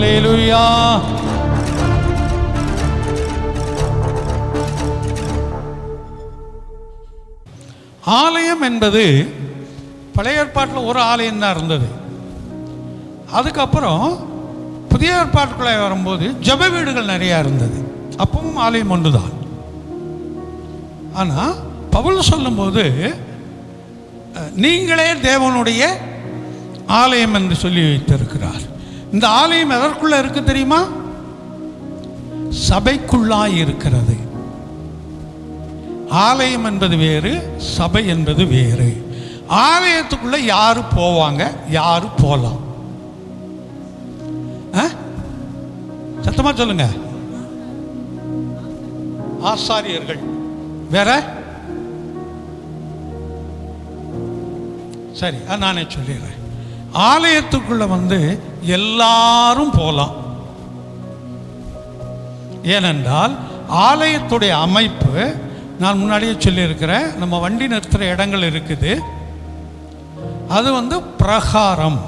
ஹல்லேலூயா. ஆலயம் என்பது பழைய ஏற்பாட்டில் ஒரு ஆலயம் தான் இருந்தது. அதுக்கப்புறம் புதிய ஏற்பாட்டுக்குள்ளே வரும்போது ஜெப வீடுகள் நிறையா இருந்தது. அப்பவும் ஆலயம் ஒன்று தான். ஆனால் பவுல் சொல்லும்போது நீங்களே தேவனுடைய ஆலயம் என்று சொல்லி வைத்திருக்கிறார். இந்த ஆலயம் எதற்குள்ள இருக்கு தெரியுமா? சபைக்குள்ளாய் இருக்கிறது. ஆலயம் என்பது வேறு, சபை என்பது வேறு. ஆலயத்துக்குள்ள யாரு போவாங்க, யாரு போலாம்? சத்தமா சொல்லுங்க. ஆசாரியர்கள் வேற. சரி, நானே சொல்லிடுறேன். ஆலயத்துக்குள்ள எல்லாரும் போலாம். ஏனென்றால் ஆலயத்துடைய அமைப்பு நான் முன்னாடியே சொல்லியிருக்கிறேன். நம்ம வண்டி நிறுத்துகிற இடங்கள் இருக்குது. அது பிரகாரம்.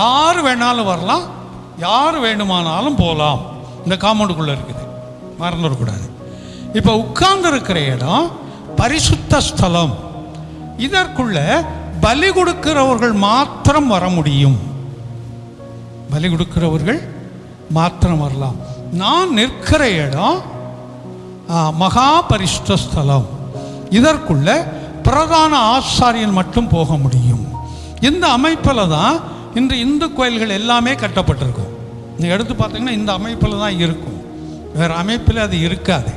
யார் வேணாலும் வரலாம், யார் வேணுமானாலும் போகலாம். இந்த காம்பவுண்டுக்குள்ளே இருக்குது, மறந்துடக்கூடாது. இப்போ உட்கார்ந்து இருக்கிற இடம் பரிசுத்த ஸ்தலம். இதற்குள்ள பலி கொடுக்கிறவர்கள் மாத்திரம் வர முடியும். பலி கொடுக்கிறவர்கள் மாத்திரம் வரலாம். நான் நிற்கிற இடம் மகா பரிசுத்த ஸ்தலம். இதற்குள்ள பிரதான ஆசாரியன் மட்டும் போக முடியும். இந்த அமைப்பில் தான் இன்று இந்து கோயில்கள் எல்லாமே கட்டப்பட்டிருக்கும். நீங்கள் எடுத்து பார்த்தீங்கன்னா இந்த அமைப்பில் தான் இருக்கும், வேறு அமைப்பில் அது இருக்காது.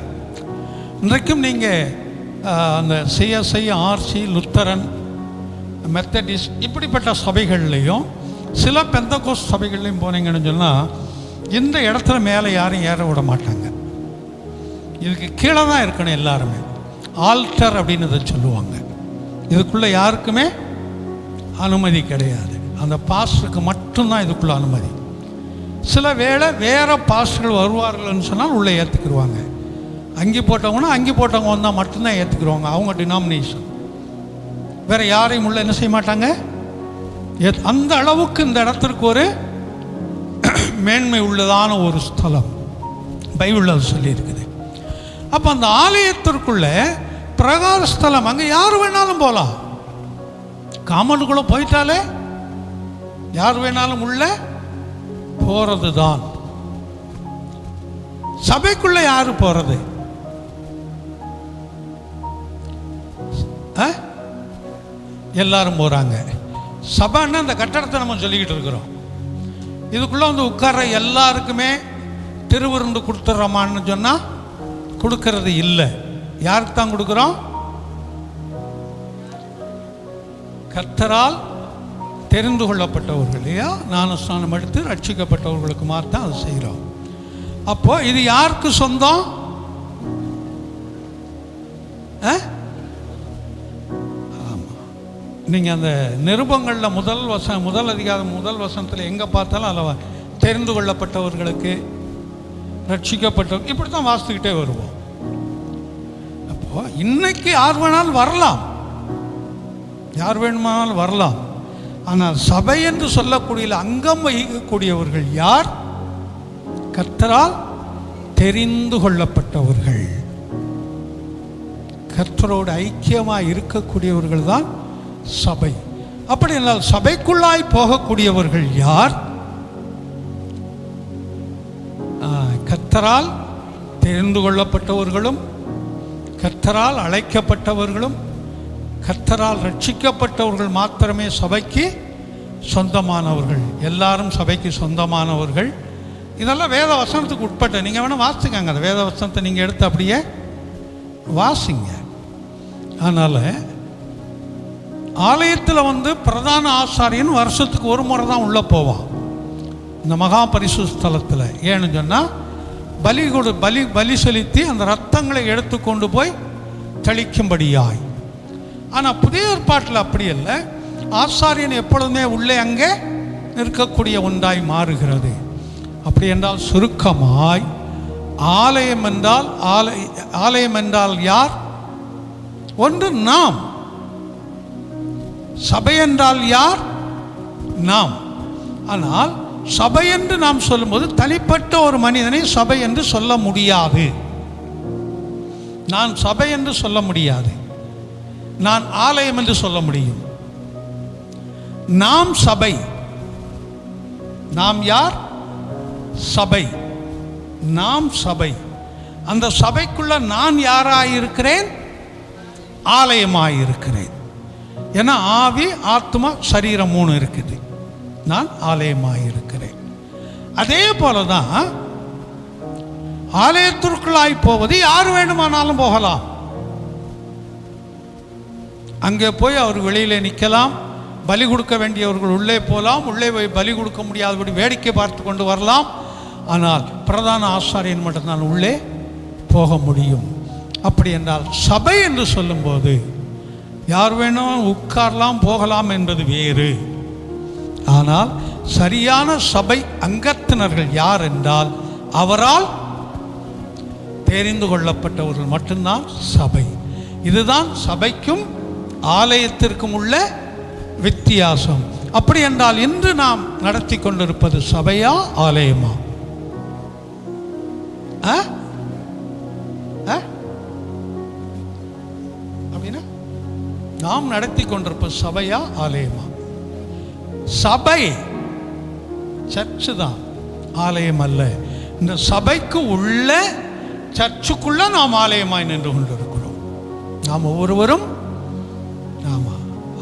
இன்றைக்கும் நீங்கள் அந்த சிஎஸ்ஐ, ஆர்சி, லுத்தரன், மெத்தடிஸ்ட் இப்படிப்பட்ட சபைகள்லையும் சில பெந்தகோஸ்ட் சபைகள்லையும் போனீங்கன்னு சொன்னால் இந்த இடத்துல மேலே யாரும் ஏற விட மாட்டாங்க. இதுக்கு கீழே தான் இருக்கணும் எல்லாருமே. ஆல்டர் அப்படின்னு இதை சொல்லுவாங்க. இதுக்குள்ளே யாருக்குமே அனுமதி கிடையாது. அந்த பாஸ்டருக்கு மட்டும்தான் இதுக்குள்ளே அனுமதி. சில வேளை வேறு பாஸ்டர்கள் வருவார்கள்னு சொன்னால் உள்ளே ஏற்றுக்குருவாங்க. அங்கி போட்டவங்கன்னா அங்கி போட்டவங்க வந்தால் மட்டும்தான் ஏற்றுக்குருவாங்க. அவங்க டினாமினேஷன். வேறு யாரையும் உள்ள என்ன செய்ய மாட்டாங்க. அந்த அளவுக்கு இந்த இடத்திற்கு ஒரு மேன்மை உள்ளதான ஒரு ஸ்தலம் பைபிளில் அது சொல்லியிருக்குது. அப்போ அந்த ஆலயத்திற்குள்ள பிரகார ஸ்தலம், அங்கே யார் வேணாலும் போகலாம். காம்பவுண்டுக்குள்ளே போயிட்டாலே யார் வேணாலும் உள்ள போகிறது தான். சபைக்குள்ள யாரு போறது? எல்லாரும் போறாங்க. சபைன்னா அந்த கட்டடத்தை நம்ம சொல்லிக்கிட்டு இருக்கிறோம். இதுக்குள்ள உட்கார்ற எல்லாருக்குமே திருவிருந்து கொடுத்துட்றோமான்னு சொன்னா கொடுக்கறது இல்லை. யாருக்கு தான் கொடுக்குறோம்? கர்த்தரால் தெரிந்து கொள்ளப்பட்டவர்கள் இல்லையா, ஞானஸ்நானம் எடுத்து ரட்சிக்கப்பட்டவர்களுக்கு மாத்தான் அது செய்கிறோம். அப்போ இது யாருக்கு சொந்தம்? ஆமாம். நீங்கள் அந்த நிருபங்களில் முதல் அதிகாரம் முதல் வசனத்தில் எங்கே பார்த்தாலும் அதில் தெரிந்து கொள்ளப்பட்டவர்களுக்கு, ரட்சிக்கப்பட்டவர்கள், இப்படி தான் வாசித்துக்கிட்டே வருவோம். அப்போ இன்னைக்கு யார் வேணாலும் வரலாம், யார் வேணுமானாலும் வரலாம். ஆனால் சபை என்று சொல்லக்கூடிய அங்கம் வகிக்கக்கூடியவர்கள் யார்? கர்த்தரால் தெரிந்து கொள்ளப்பட்டவர்கள், கர்த்தரோடு ஐக்கியமாக இருக்கக்கூடியவர்கள் தான் சபை. அப்படி என்றால் சபைக்குள்ளாய் போகக்கூடியவர்கள் யார்? கர்த்தரால் தெரிந்து கொள்ளப்பட்டவர்களும், கர்த்தரால் அழைக்கப்பட்டவர்களும், கர்த்தரால் ரட்சிக்கப்பட்டவர்கள் மாத்திரமே சபைக்கு சொந்தமானவர்கள். எல்லாரும் சபைக்கு சொந்தமானவர்கள். இதெல்லாம் வேத வசனத்துக்கு உட்பட்ட. நீங்கள் வேணால் வாசிக்காங்க, அந்த வேத வசனத்தை நீங்கள் எடுத்து அப்படியே வாசிங்க. அதனால் ஆலயத்தில் பிரதான ஆசாரியன் வருஷத்துக்கு ஒரு முறை தான் உள்ளே போவான் இந்த மகா பரிசுத்த ஸ்தலத்தில். ஏன்னு சொன்னால் பலி செலுத்தி அந்த ரத்தங்களை எடுத்து கொண்டு போய் தெளிக்கும்படியாய். ஆனால் புதிய ஏற்பாட்டில் அப்படி இல்லை. ஆசாரியன் எப்பொழுதுமே உள்ளே அங்கே நிற்கக்கூடிய ஒன்றாய் மாறுகிறது. அப்படி என்றால் சுருக்கமாய் ஆலயம் என்றால் யார்? ஒன்று நாம். சபை என்றால் யார்? நாம். ஆனால் சபை என்று நாம் சொல்லும்போது தனிப்பட்ட ஒரு மனிதனை சபை என்று சொல்ல முடியாது. நான் சபை என்று சொல்ல முடியாது. நான் ஆலயம் என்று சொல்ல முடியும். நாம் சபை. நாம் யார்? சபை. நாம் சபை. அந்த சபைக்குள்ள நான் யாராயிருக்கிறேன்? ஆலயமாயிருக்கிறேன். ஏன்னா ஆவி, ஆத்மா, சரீரம் 3 இருக்குது. நான் ஆலயமாயிருக்கிறேன். அதே போலதான் ஆலயத்திற்குள்ளாய் போவது யார் வேண்டுமானாலும் போகலாம். அங்கே போய் அவர் வெளியிலே நிற்கலாம். பலி கொடுக்க வேண்டியவர்கள் உள்ளே போகலாம். உள்ளே போய் பலி கொடுக்க முடியாதபடி வேடிக்கை பார்த்து கொண்டு வரலாம். ஆனால் பிரதான ஆசாரியன் மட்டும்தான் உள்ளே போக முடியும். அப்படி என்றால் சபை என்று சொல்லும்போது யார் வேணும் உட்காரலாம், போகலாம் என்பது வேறு. ஆனால் சரியான சபை அங்கத்தினர்கள் யார் என்றால் அவரால் தெரிந்து கொள்ளப்பட்டவர்கள் மட்டும்தான் சபை. இதுதான் சபைக்கும் ஆலயத்திற்கும் உள்ள வித்தியாசம். அப்படி என்றால் இன்று நாம் நடத்தி கொண்டிருப்பது சபையா ஆலயமா? அப்படின்னா நாம் நடத்தி கொண்டிருப்பது சபையா ஆலயமா? சபை சர்ச்சு தான், ஆலயம் அல்ல. இந்த சபைக்கு உள்ள சர்ச்சுக்குள்ள நாம் ஆலயமாய் நின்று கொண்டிருக்கிறோம். நாம் ஒவ்வொருவரும்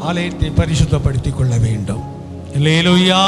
ஆலயத்தை பரிசுத்தப்படுத்திக் கொள்ள வேண்டும். அல்லேலூயா.